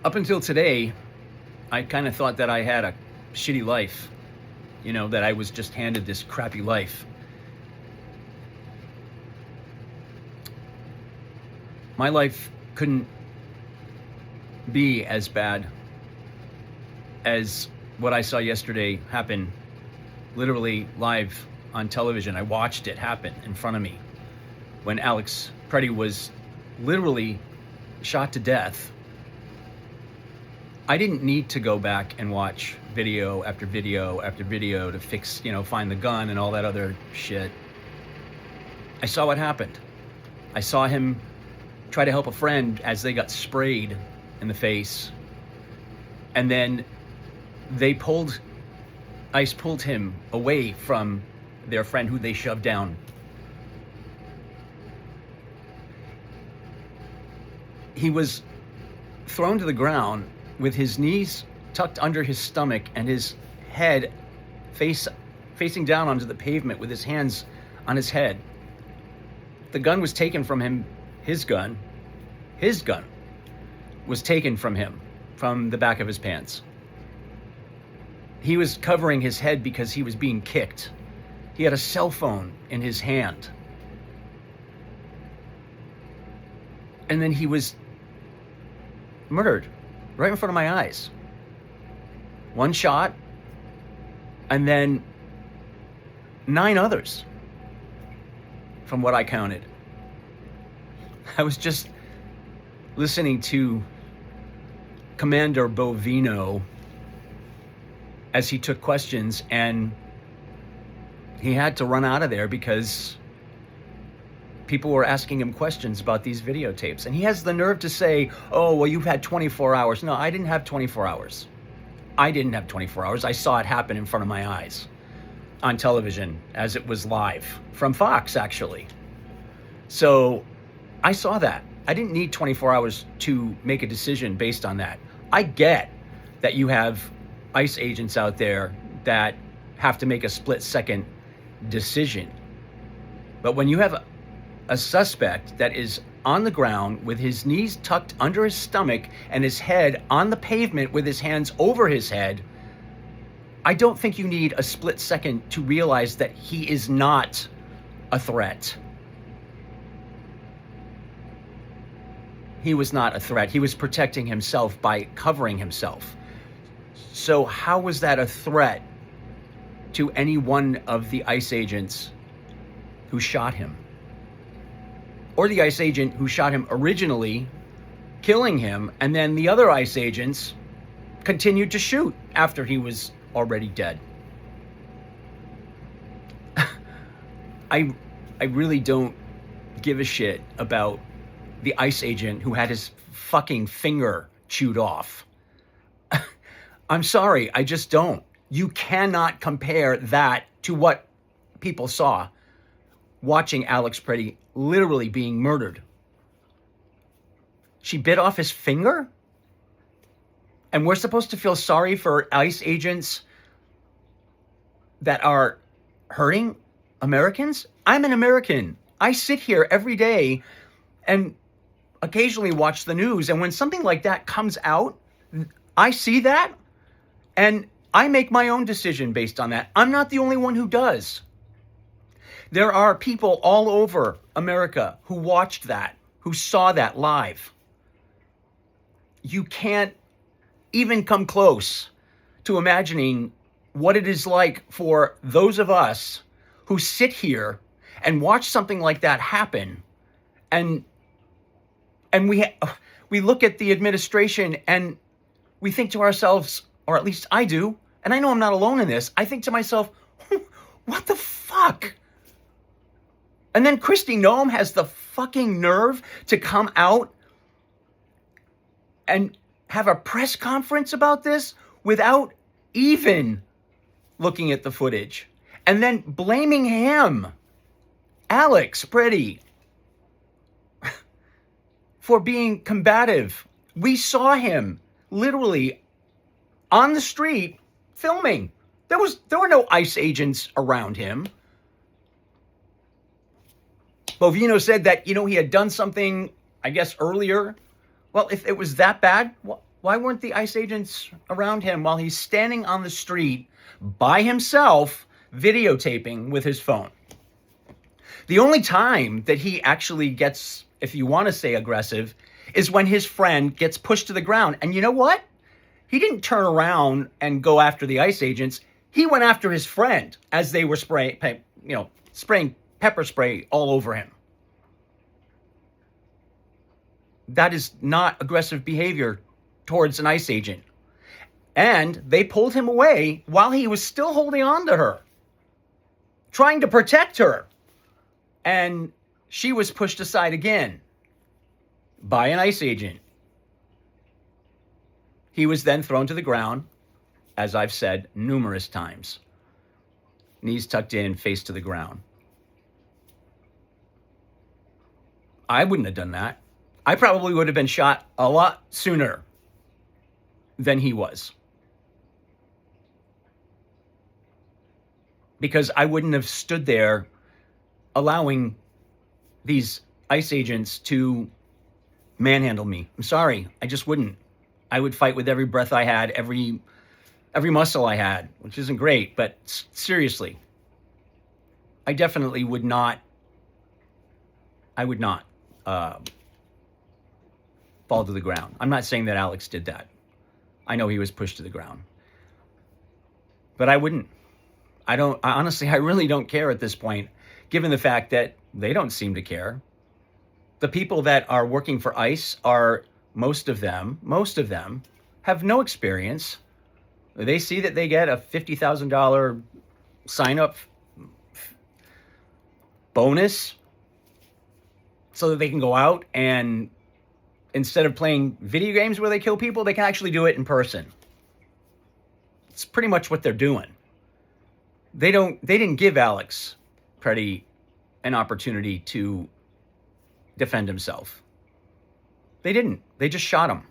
Up until today, I kind of thought that I had a shitty life, that I was just handed this crappy life. My life couldn't be as bad as what I saw yesterday happen, literally live on television. I watched it happen in front of me when Alex Preddy was literally shot to death. I didn't need to go back and watch video after video after video to fix, find the gun and all that other shit. I saw what happened. I saw him try to help a friend as they got sprayed in the face. And then ICE pulled him away from their friend who they shoved down. He was thrown to the ground with his knees tucked under his stomach and his head facing down onto the pavement with his hands on his head. The gun was taken from him. His gun was taken from him from the back of his pants. He was covering his head because he was being kicked. He had a cell phone in his hand. And then he was murdered right in front of my eyes. One shot, and then 9 others, from what I counted. I was just listening to Commander Bovino as he took questions, and he had to run out of there because people were asking him questions about these videotapes. And he has the nerve to say, oh, well, you've had 24 hours. No, I didn't have 24 hours. I saw it happen in front of my eyes on television as it was live from Fox, actually. So I saw that. I didn't need 24 hours to make a decision based on that. I get that you have ICE agents out there that have to make a split-second decision. But when you have a suspect that is on the ground with his knees tucked under his stomach and his head on the pavement with his hands over his head, I don't think you need a split second to realize that he is not a threat. He was not a threat. He was protecting himself by covering himself. So how was that a threat to any one of the ICE agents who shot him? Or the ICE agent who shot him originally, killing him, and then the other ICE agents continued to shoot after he was already dead. I really don't give a shit about the ICE agent who had his fucking finger chewed off. I'm sorry, I just don't. You cannot compare that to what people saw watching Alex Preddy literally being murdered. She bit off his finger? And we're supposed to feel sorry for ICE agents that are hurting Americans? I'm an American. I sit here every day and occasionally watch the news. And when something like that comes out, I see that and I make my own decision based on that. I'm not the only one who does. There are people all over America who watched that, who saw that live. You can't even come close to imagining what it is like for those of us who sit here and watch something like that happen, and we look at the administration and we think to ourselves, or at least I do, and I know I'm not alone in this, I think to myself, what the fuck? And then Noem has the fucking nerve to come out and have a press conference about this without even looking at the footage. And then blaming him, Alex Preddy, for being combative. We saw him literally on the street filming. There were no ICE agents around him. Bovino said that, he had done something, I guess, earlier. Well, if it was that bad, Why weren't the ICE agents around him while he's standing on the street by himself videotaping with his phone? The only time that he actually gets, if you want to say aggressive, is when his friend gets pushed to the ground. And you know what? He didn't turn around and go after the ICE agents. He went after his friend as they were spraying pepper spray all over him. That is not aggressive behavior towards an ICE agent. And they pulled him away while he was still holding on to her, trying to protect her. And she was pushed aside again by an ICE agent. He was then thrown to the ground, as I've said numerous times. Knees tucked in, face to the ground. I wouldn't have done that. I probably would have been shot a lot sooner than he was. Because I wouldn't have stood there allowing these ICE agents to manhandle me. I'm sorry, I just wouldn't. I would fight with every breath I had, every muscle I had, which isn't great, but seriously, I definitely would not. I would not fall to the ground. I'm not saying that Alex did that. I know he was pushed to the ground, but I wouldn't. Honestly, I really don't care at this point, given the fact that they don't seem to care. The people that are working for ICE are, most of them have no experience. They see that they get a $50,000 sign-up bonus so that they can go out and, instead of playing video games where they kill people, they can actually do it in person. It's pretty much what they're doing. They didn't give Alex Pretty an opportunity to defend himself. They didn't. They just shot him.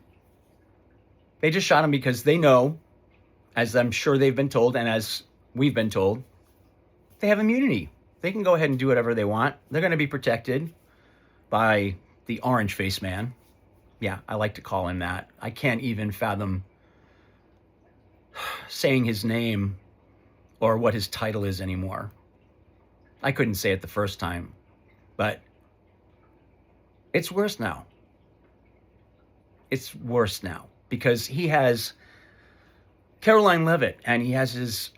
They just shot him because they know, as I'm sure they've been told and as we've been told, they have immunity. They can go ahead and do whatever they want. They're going to be protected by the orange face man. Yeah, I like to call him that. I can't even fathom saying his name or what his title is anymore. I couldn't say it the first time, but it's worse now. It's worse now because he has Caroline Leavitt and he has his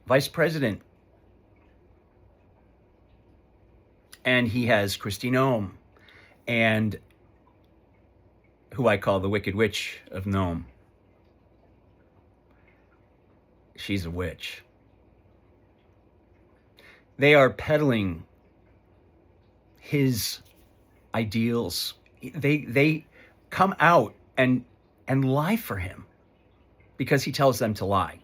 vice president and he has Noem and who I call the Wicked Witch of Noem. She's a witch. They are peddling his ideals. They come out and lie for him because he tells them to lie.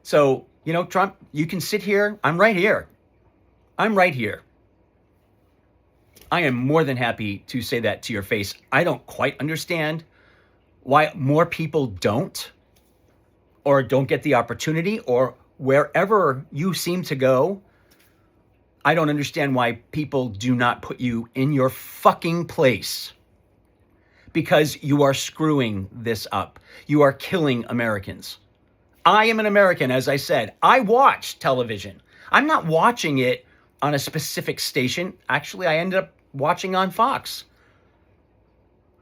So, Trump, you can sit here. I'm right here. I am more than happy to say that to your face. I don't quite understand why more people don't or don't get the opportunity, or wherever you seem to go. I don't understand why people do not put you in your fucking place, because you are screwing this up. You are killing Americans. I am an American, as I said. I watch television. I'm not watching it on a specific station. Actually, I ended up watching on Fox.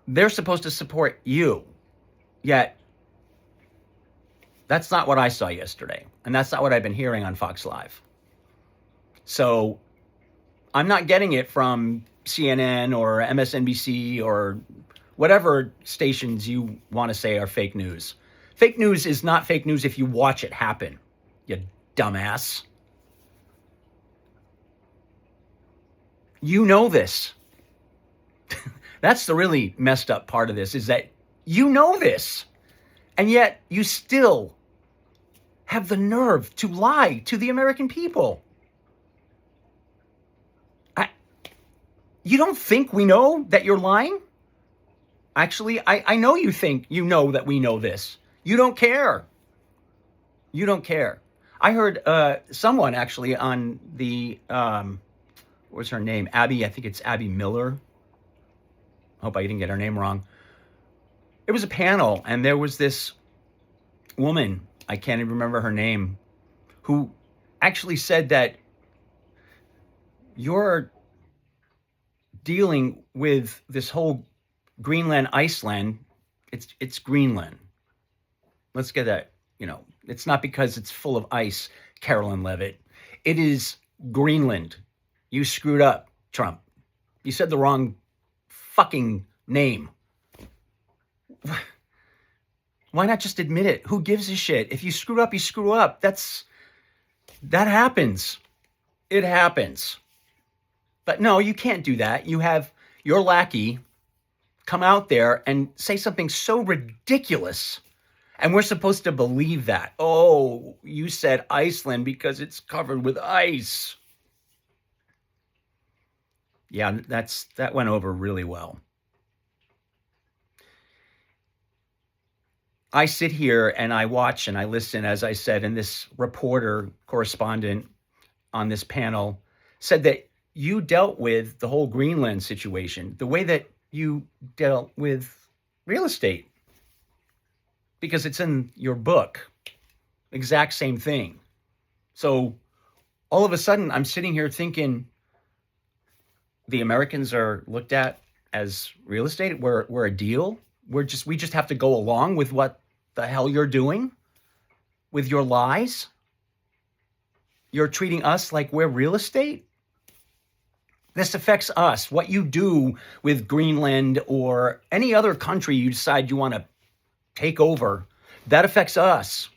They're supposed to support you, yet that's not what I saw yesterday. And that's not what I've been hearing on Fox Live. So I'm not getting it from CNN or MSNBC or whatever stations you want to say are fake news. Fake news is not fake news if you watch it happen, you dumbass. You know this. That's the really messed up part of this, is that you know this. And yet you still have the nerve to lie to the American people. You don't think we know that you're lying? Actually, I know you think you know that we know this. You don't care. You don't care. I heard someone actually on the, what's her name? Abby, I think it's Abby Miller. Hope I didn't get her name wrong. It was a panel, and there was this woman, I can't even remember her name, who actually said that you're dealing with this whole Greenland, Iceland. It's Greenland. Let's get that, it's not because it's full of ice, Carolyn Leavitt. It is Greenland. You screwed up, Trump. You said the wrong fucking name. Why not just admit it? Who gives a shit? If you screw up, you screw up. That happens. It happens. But no, you can't do that. You have your lackey come out there and say something so ridiculous. And we're supposed to believe that. Oh, you said Iceland because it's covered with ice. Yeah, that went over really well. I sit here and I watch and I listen, as I said, and this reporter, correspondent on this panel said that you dealt with the whole Greenland situation the way that you dealt with real estate, because it's in your book. Exact same thing. So all of a sudden, I'm sitting here thinking the Americans are looked at as real estate. We're a deal. We just have to go along with what the hell you're doing with your lies. You're treating us like we're real estate. This affects us. What you do with Greenland or any other country you decide you want to take over, that affects us.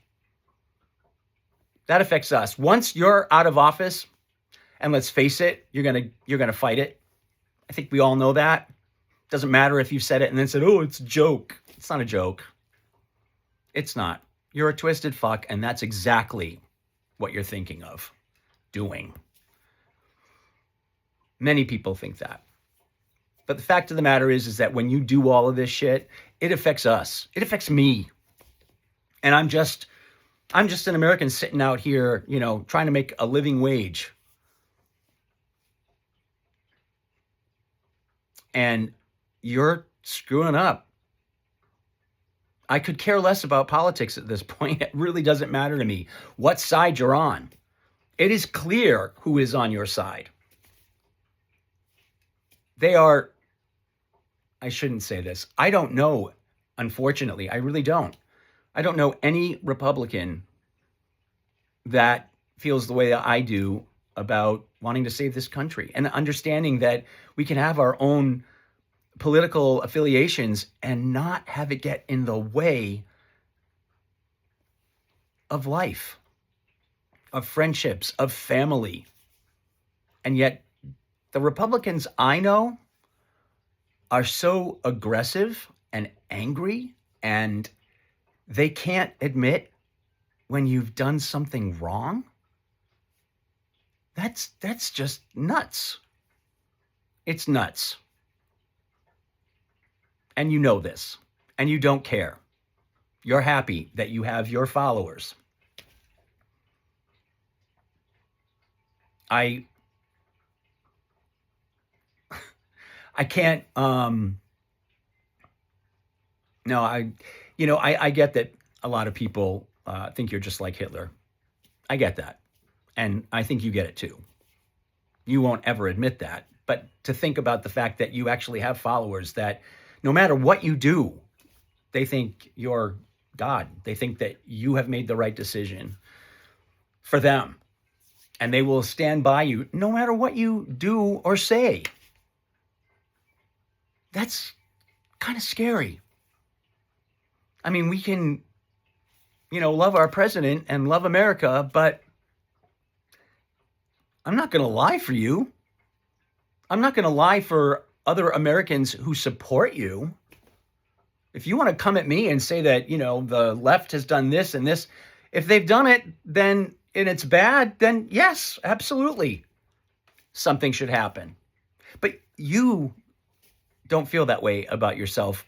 That affects us. Once you're out of office, and let's face it, you're gonna fight it. I think we all know that. Doesn't matter if you said it and then said, "Oh, it's a joke." It's not a joke. It's not. You're a twisted fuck, and that's exactly what you're thinking of doing. Many people think that. But the fact of the matter is that when you do all of this shit, it affects us. It affects me. And I'm just an American sitting out here, trying to make a living wage. And you're screwing up. I could care less about politics at this point. It really doesn't matter to me what side you're on. It is clear who is on your side. They are, I shouldn't say this. I don't know, unfortunately. I really don't. I don't know any Republican that feels the way that I do about wanting to save this country and understanding that we can have our own political affiliations and not have it get in the way of life, of friendships, of family. And yet the Republicans I know are so aggressive and angry, and they can't admit when you've done something wrong. That's just nuts. It's nuts. And you know this, and you don't care. You're happy that you have your followers. I can't, no, I get that a lot of people think you're just like Hitler. I get that. And I think you get it too. You won't ever admit that. But to think about the fact that you actually have followers that no matter what you do, they think you're God. They think that you have made the right decision for them. And they will stand by you no matter what you do or say. That's kind of scary. I mean, we can, love our president and love America, but I'm not going to lie for you. I'm not going to lie for other Americans who support you. If you want to come at me and say that, the left has done this and this, if they've done it, then, and it's bad, then yes, absolutely. Something should happen. But you don't feel that way about yourself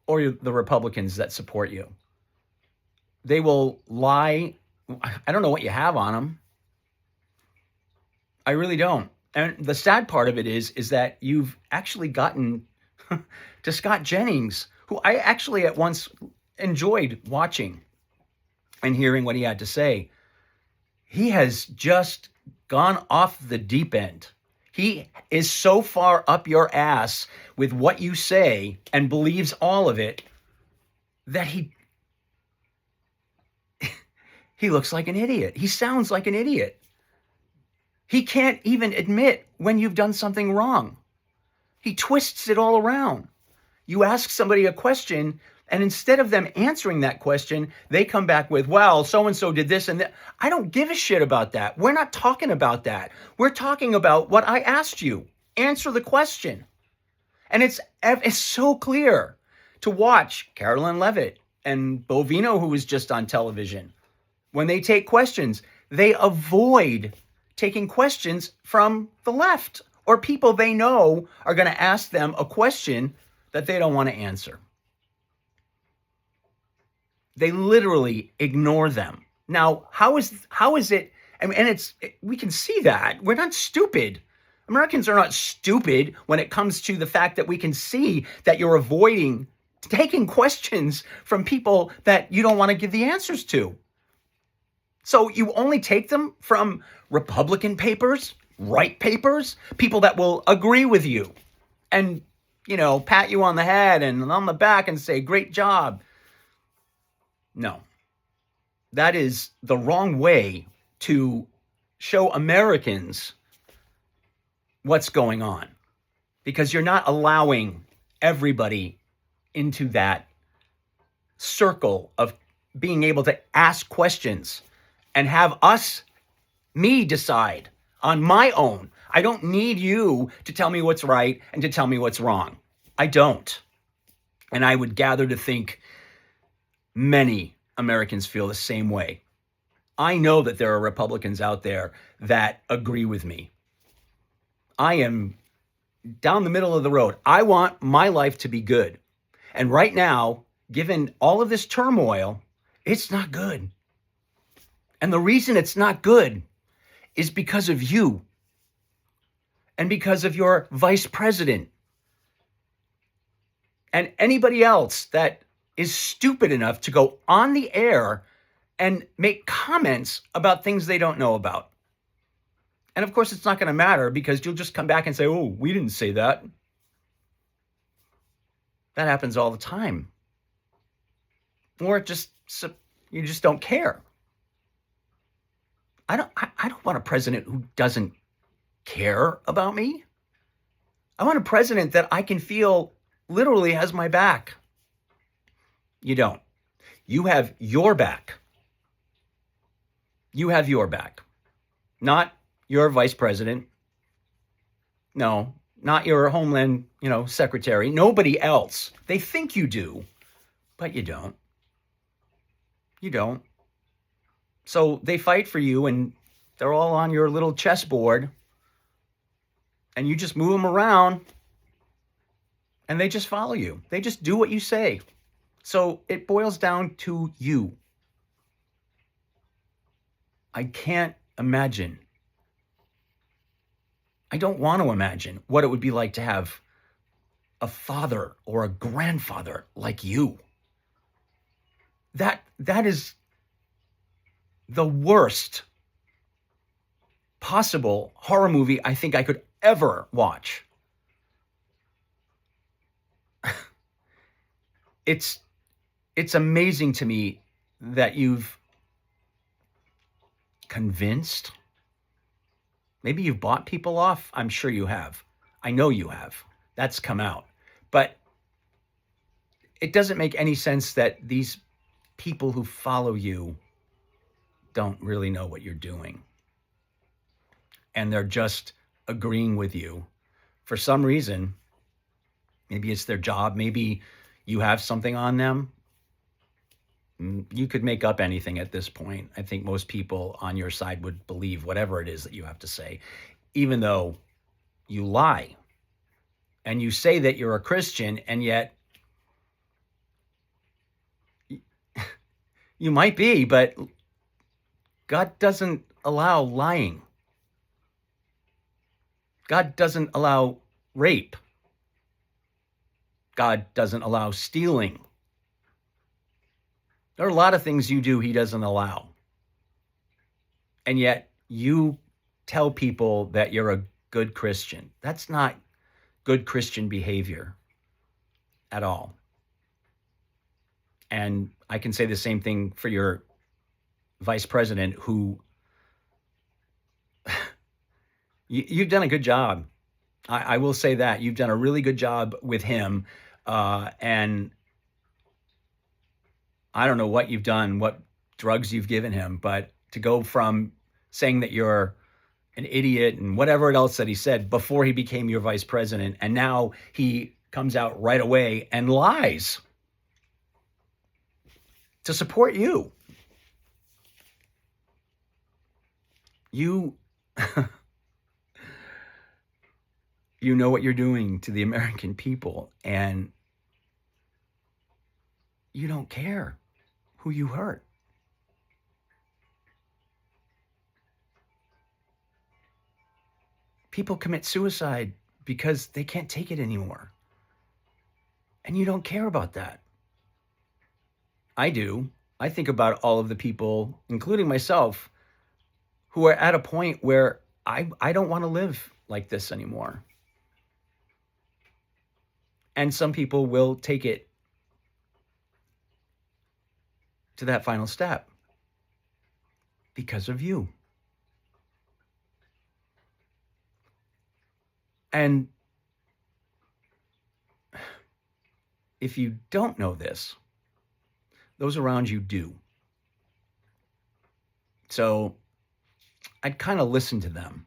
or the Republicans that support you. They will lie. I don't know what you have on them. I really don't. And the sad part of it is that you've actually gotten to Scott Jennings, who I actually at once enjoyed watching and hearing what he had to say. He has just gone off the deep end. He is so far up your ass with what you say and believes all of it that he looks like an idiot. He sounds like an idiot. He can't even admit when you've done something wrong. He twists it all around. You ask somebody a question, and instead of them answering that question, they come back with, well, so-and-so did this and that. I don't give a shit about that. We're not talking about that. We're talking about what I asked you. Answer the question. And it's so clear to watch Carolyn Leavitt and Bovino, who was just on television. When they take questions, they avoid taking questions from the left or people they know are going to ask them a question that they don't want to answer. They literally ignore them. Now, how is it? And we can see that. We're not stupid. Americans are not stupid when it comes to the fact that we can see that you're avoiding taking questions from people that you don't want to give the answers to. So you only take them from Republican papers, right papers, people that will agree with you and, pat you on the head and on the back and say, great job. No, that is the wrong way to show Americans what's going on, because you're not allowing everybody into that circle of being able to ask questions and have me decide on my own. I don't need you to tell me what's right and to tell me what's wrong. I don't. And I would gather to think many Americans feel the same way. I know that there are Republicans out there that agree with me. I am down the middle of the road. I want my life to be good. And right now, given all of this turmoil, it's not good. And the reason it's not good is because of you and because of your vice president and anybody else that is stupid enough to go on the air and make comments about things they don't know about. And of course, it's not going to matter because you'll just come back and say, oh, we didn't say that. That happens all the time. Or you just don't care. I don't want a president who doesn't care about me. I want a president that I can feel literally has my back. You don't. You have your back. You have your back. Not your vice president. No, not your Homeland, secretary. Nobody else. They think you do, but you don't. You don't. So they fight for you and they're all on your little chessboard and you just move them around and they just follow you. They just do what you say. So it boils down to you. I can't imagine. I don't want to imagine what it would be like to have a father or a grandfather like you. That is the worst possible horror movie I think I could ever watch. It's amazing to me that you've convinced. Maybe you've bought people off. I'm sure you have. I know you have. That's come out. But it doesn't make any sense that these people who follow you don't really know what you're doing. And they're just agreeing with you for some reason. Maybe it's their job. Maybe you have something on them. You could make up anything at this point. I think most people on your side would believe whatever it is that you have to say, even though you lie. And you say that you're a Christian, and yet you might be, but God doesn't allow lying. God doesn't allow rape. God doesn't allow stealing. There are a lot of things you do he doesn't allow. And yet you tell people that you're a good Christian. That's not good Christian behavior at all. And I can say the same thing for your vice president, who you've done a good job. I will say that. You've done a really good job with him. And I don't know what you've done, what drugs you've given him, but to go from saying that you're an idiot and whatever else that he said before he became your vice president, and now he comes out right away and lies to support you. You you know what you're doing to the American people, and you don't care who you hurt. People commit suicide because they can't take it anymore. And you don't care about that. I do. I think about all of the people, including myself, who are at a point where I don't want to live like this anymore. And some people will take it to that final step because of you. And if you don't know this, those around you do. So I'd kind of listen to them.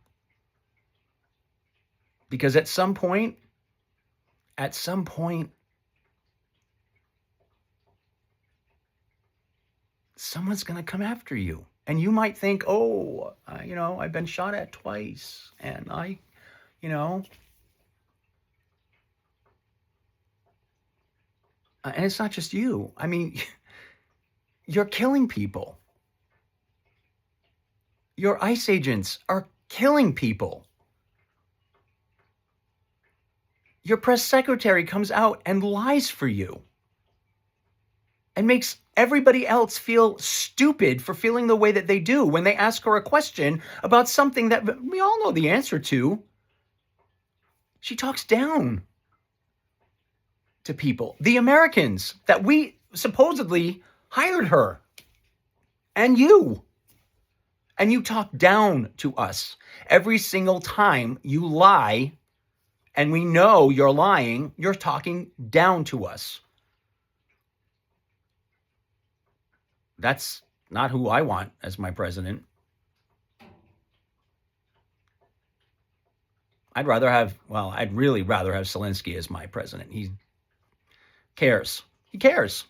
Because at some point, someone's going to come after you. And you might think, oh, I've been shot at twice. And and it's not just you. I mean, you're killing people. Your ICE agents are killing people. Your press secretary comes out and lies for you and makes everybody else feel stupid for feeling the way that they do when they ask her a question about something that we all know the answer to. She talks down to people, the Americans that we supposedly hired her, and you. And you talk down to us every single time you lie, and we know you're lying. You're talking down to us. That's not who I want as my president. I'd really rather have Zelensky as my president. He cares. He cares.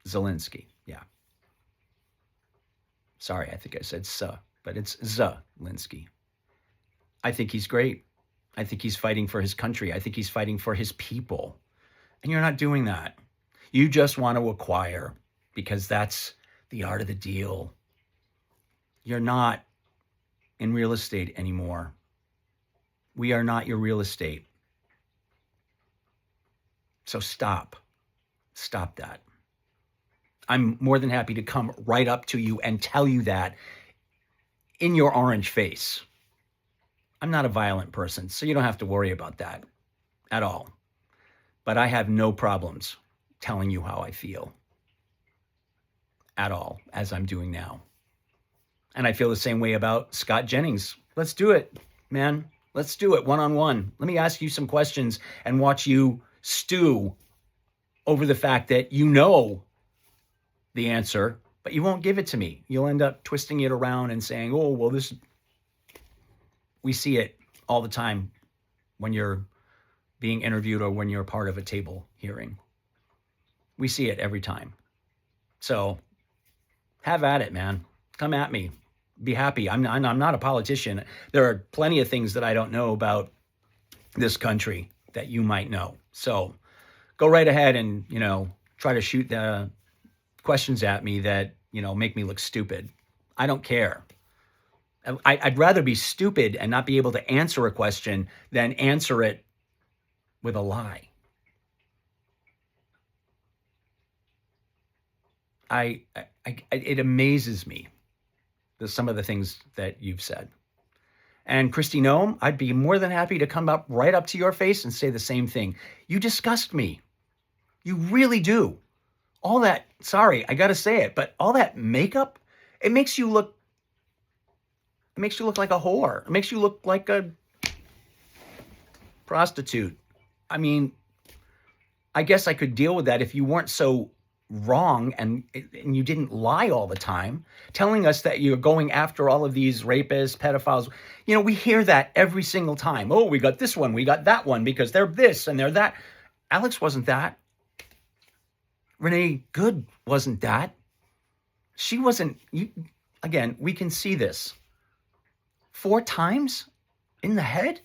Zelensky, yeah. Sorry, I think I said but it's Zelensky. I think he's great. I think he's fighting for his country. I think he's fighting for his people. And you're not doing that. You just want to acquire because that's the art of the deal. You're not in real estate anymore. We are not your real estate. So stop. Stop that. I'm more than happy to come right up to you and tell you that in your orange face. I'm not a violent person, so you don't have to worry about that at all. But I have no problems telling you how I feel at all, as I'm doing now. And I feel the same way about Scott Jennings. Let's do it, man. Let's do it one-on-one. Let me ask you some questions and watch you stew over the fact that you know the answer, but you won't give it to me. You'll end up twisting it around and saying, oh, well, this... We see it all the time when you're being interviewed or when you're part of a table hearing. We see it every time. So have at it, man. Come at me. Be happy. I'm not a politician. There are plenty of things that I don't know about this country that you might know. So go right ahead and, try to shoot the questions at me that, make me look stupid. I don't care. I'd rather be stupid and not be able to answer a question than answer it with a lie. It amazes me some of the things that you've said. And Christy Noem, I'd be more than happy to come up right up to your face and say the same thing. You disgust me. You really do. All that, sorry, I got to say it, but all that makeup, it makes you look like a whore. It makes you look like a prostitute. I mean, I guess I could deal with that if you weren't so wrong and you didn't lie all the time, telling us that you're going after all of these rapists, pedophiles. You know, we hear that every single time. Oh, we got this one, we got that one because they're this and they're that. Alex wasn't that. Renee Good wasn't that. She wasn't. Again, we can see this. 4 times in the head?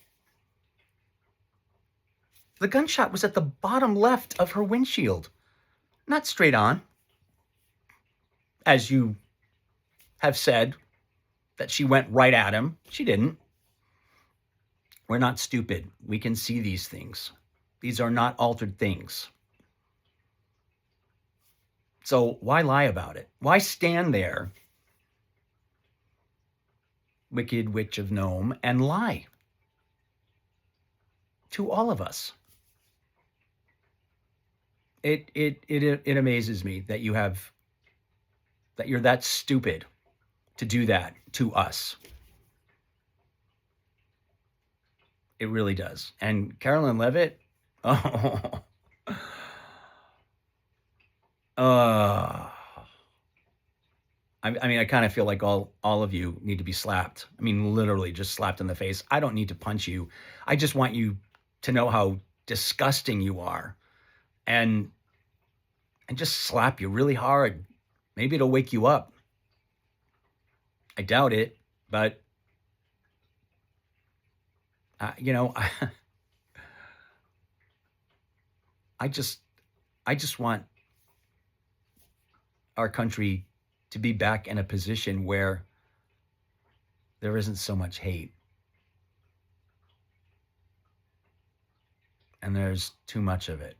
The gunshot was at the bottom left of her windshield, not straight on, as you have said, that she went right at him. She didn't. We're not stupid. We can see these things. These are not altered things. So why lie about it? Why stand there, Wicked Witch of Noem, and lie to all of us? It amazes me that you're that stupid to do that to us. It really does. And Carolyn Leavitt, I mean, I kind of feel like all of you need to be slapped. I mean, literally just slapped in the face. I don't need to punch you. I just want you to know how disgusting you are. And just slap you really hard. Maybe it'll wake you up. I doubt it, but you know, I just want our country to be back in a position where there isn't so much hate. And there's too much of it.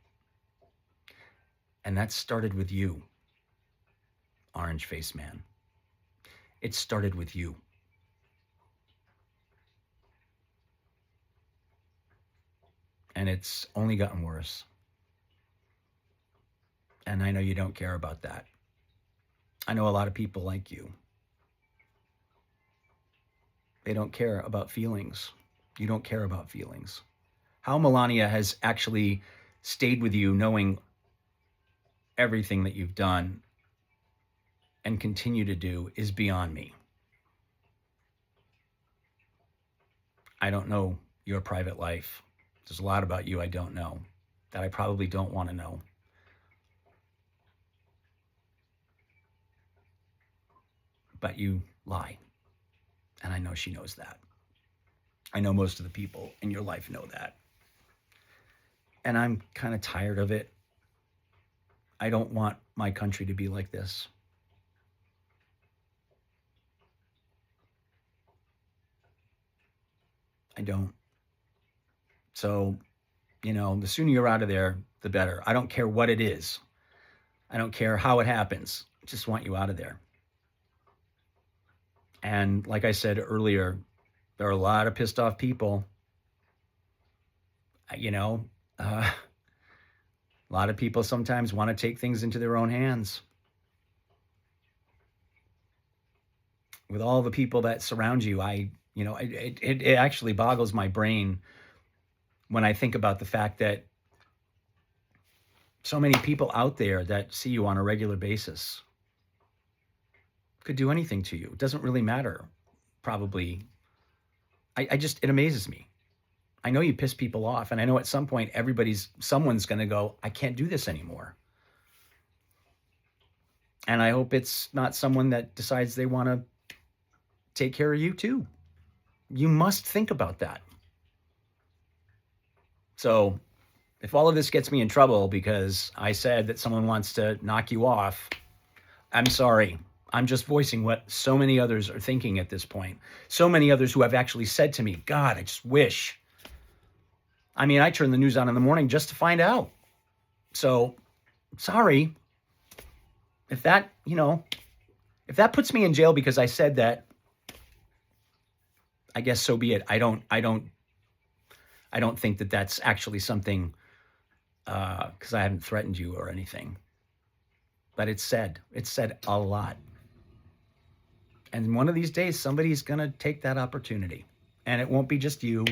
And that started with you, Orange Face Man. It started with you. And it's only gotten worse. And I know you don't care about that. I know a lot of people like you. They don't care about feelings. You don't care about feelings. How Melania has actually stayed with you knowing everything that you've done and continue to do is beyond me. I don't know your private life. There's a lot about you I don't know that I probably don't want to know. But you lie. And I know she knows that. I know most of the people in your life know that. And I'm kind of tired of it. I don't want my country to be like this. I don't. So, you know, the sooner you're out of there, the better. I don't care what it is. I don't care how it happens. I just want you out of there. And like I said earlier, there are a lot of pissed off people. You know, a lot of people sometimes want to take things into their own hands. With all the people that surround you, it actually boggles my brain when I think about the fact that so many people out there that see you on a regular basis could do anything to you. It doesn't really matter, probably. It amazes me. I know you piss people off, and I know at some point someone's going to go, I can't do this anymore. And I hope it's not someone that decides they want to take care of you too. You must think about that. So if all of this gets me in trouble because I said that someone wants to knock you off, I'm sorry. I'm just voicing what so many others are thinking at this point. So many others who have actually said to me, God, I just wish I mean, I turn the news on in the morning just to find out. So, sorry. If that, if that puts me in jail because I said that, I guess so be it. I don't think that that's actually something, because I haven't threatened you or anything. But it's said a lot. And one of these days, somebody's going to take that opportunity. And it won't be just you.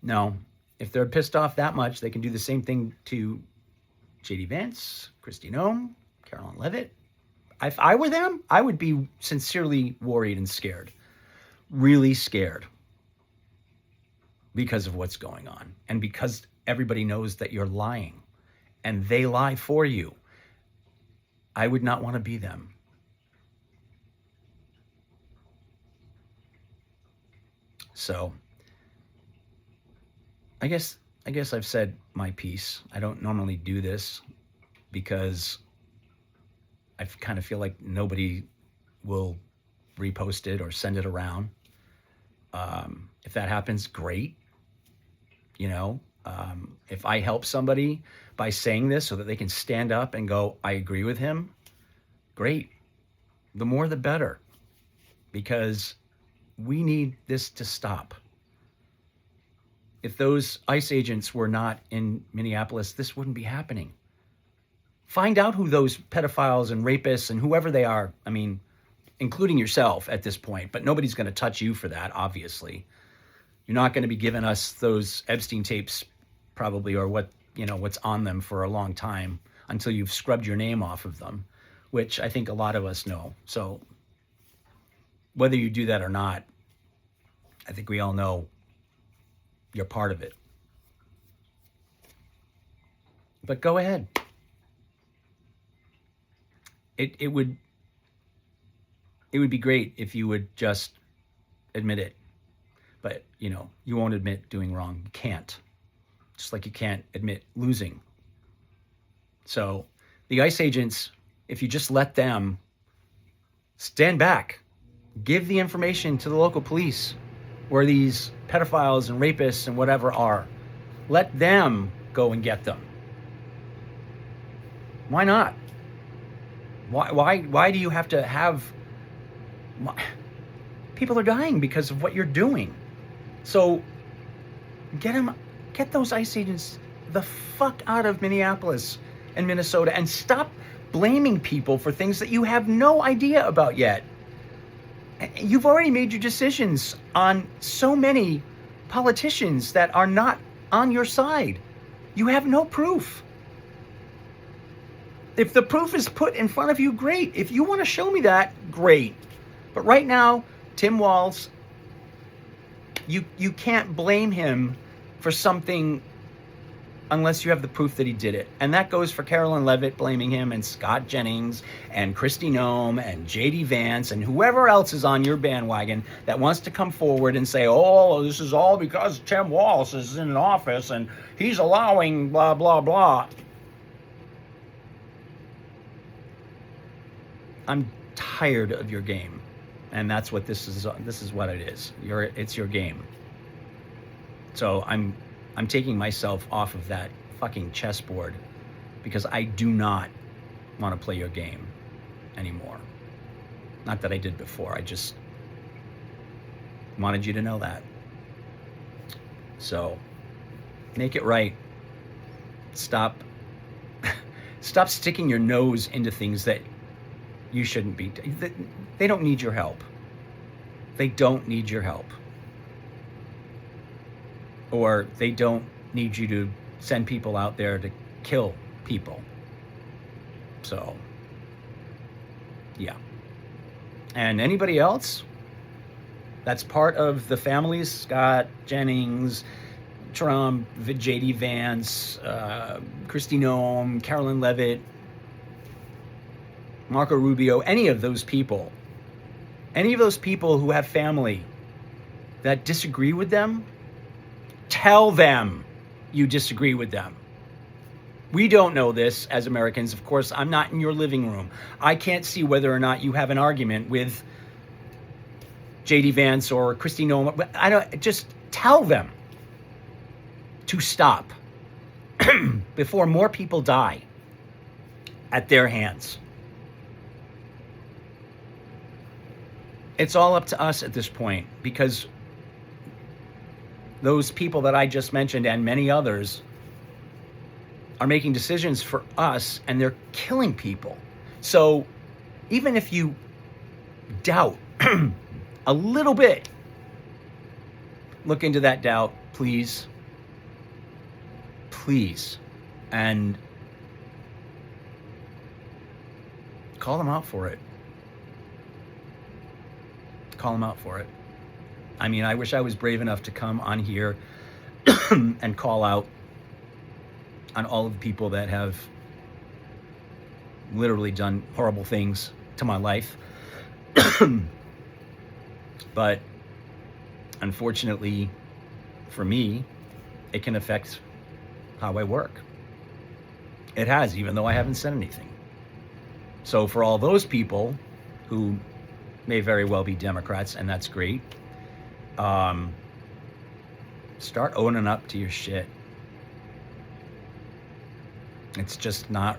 No. If they're pissed off that much, they can do the same thing to J.D. Vance, Noem, Carolyn Leavitt. If I were them, I would be sincerely worried and scared. Really scared. Because of what's going on. And because everybody knows that you're lying. And they lie for you. I would not want to be them. So, I guess I've said my piece. I don't normally do this because I kind of feel like nobody will repost it or send it around. If that happens, great. If I help somebody by saying this so that they can stand up and go, I agree with him, great. The more the better. Because we need this to stop. If those ICE agents were not in Minneapolis, this wouldn't be happening. Find out who those pedophiles and rapists and whoever they are, I mean, including yourself at this point, but nobody's going to touch you for that, obviously. You're not going to be giving us those Epstein tapes probably, or what's on them for a long time until you've scrubbed your name off of them, which I think a lot of us know. So whether you do that or not, I think we all know you're part of it. But go ahead. It would be great if you would just admit it. But, you won't admit doing wrong. You can't. Just like you can't admit losing. So the ICE agents, if you just let them stand back, give the information to the local police where these pedophiles and rapists and whatever are. Let them go and get them. Why not? Why do you have to have... People are dying because of what you're doing. So get those ICE agents the fuck out of Minneapolis and Minnesota and stop blaming people for things that you have no idea about yet. You've already made your decisions on so many politicians that are not on your side. You have no proof. If the proof is put in front of you, great. If you want to show me that, great. But right now, Tim Walz, you can't blame him for something unless you have the proof that he did it. And that goes for Carolyn Leavitt blaming him, and Scott Jennings, and Noem, and J.D. Vance, and whoever else is on your bandwagon that wants to come forward and say, oh, this is all because Tim Walz is in office and he's allowing blah, blah, blah. I'm tired of your game. And that's what this is what it is. It's your game. So I'm taking myself off of that fucking chessboard because I do not want to play your game anymore. Not that I did before. I just wanted you to know that. So make it right. Stop sticking your nose into things that you shouldn't be. They don't need your help. They don't need your help. Or they don't need you to send people out there to kill people. So, yeah. And anybody else that's part of the families, Scott, Jennings, Trump, J.D. Vance, Noem, Carolyn Leavitt, Marco Rubio, any of those people who have family that disagree with them, tell them you disagree with them. We don't know this as Americans. Of course, I'm not in your living room. I can't see whether or not you have an argument with J.D. Vance or Noem. Just tell them. to stop before more people die at their hands. It's all up to us at this point, because those people that I just mentioned and many others are making decisions for us, and they're killing people. So even if you doubt a little bit, look into that doubt, please. Please. And call them out for it. Call them out for it. I mean, I wish I was brave enough to come on here and call out on all of the people that have literally done horrible things to my life. But unfortunately for me, it can affect how I work. It has, even though I haven't said anything. So for all those people who may very well be Democrats, and that's great, start owning up to your shit. It's just not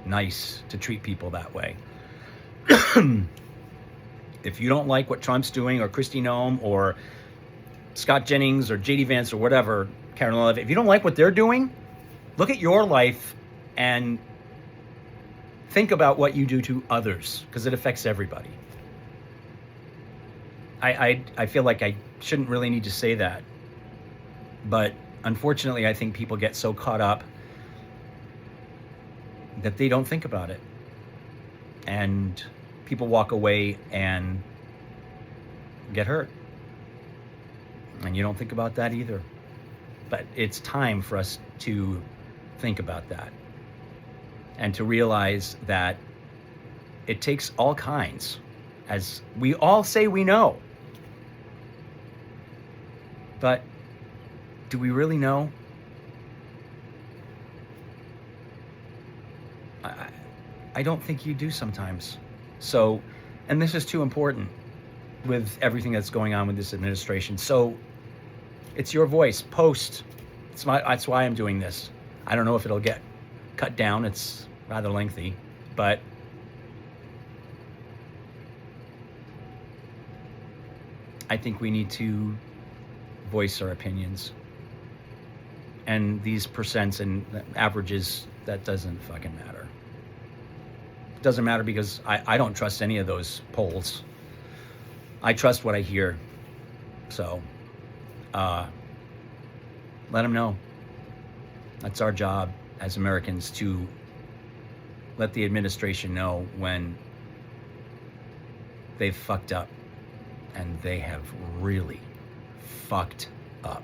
nice to treat people that way. If you don't like what Trump's doing, or Kristi Noem, or Scott Jennings, or J.D. Vance, or whatever, Karen Leavitt, if you don't like what they're doing, look at your life and think about what you do to others, because it affects everybody. I feel like I shouldn't really need to say that, but unfortunately I think people get so caught up that they don't think about it, and people walk away and get hurt, and you don't think about that either. But it's time for us to think about that, and to realize that it takes all kinds, as we all say we know. But do we really know? I don't think you do sometimes. So, and this is too important with everything that's going on with this administration. So it's your voice. Post. That's why I'm doing this. I don't know if it'll get cut down. It's rather lengthy, but I think we need to voice our opinions. And these percents and averages, that doesn't fucking matter. It doesn't matter, because I don't trust any of those polls. I trust what I hear. So, let them know. That's our job as Americans, to let the administration know when they've fucked up. And they have really fucked up.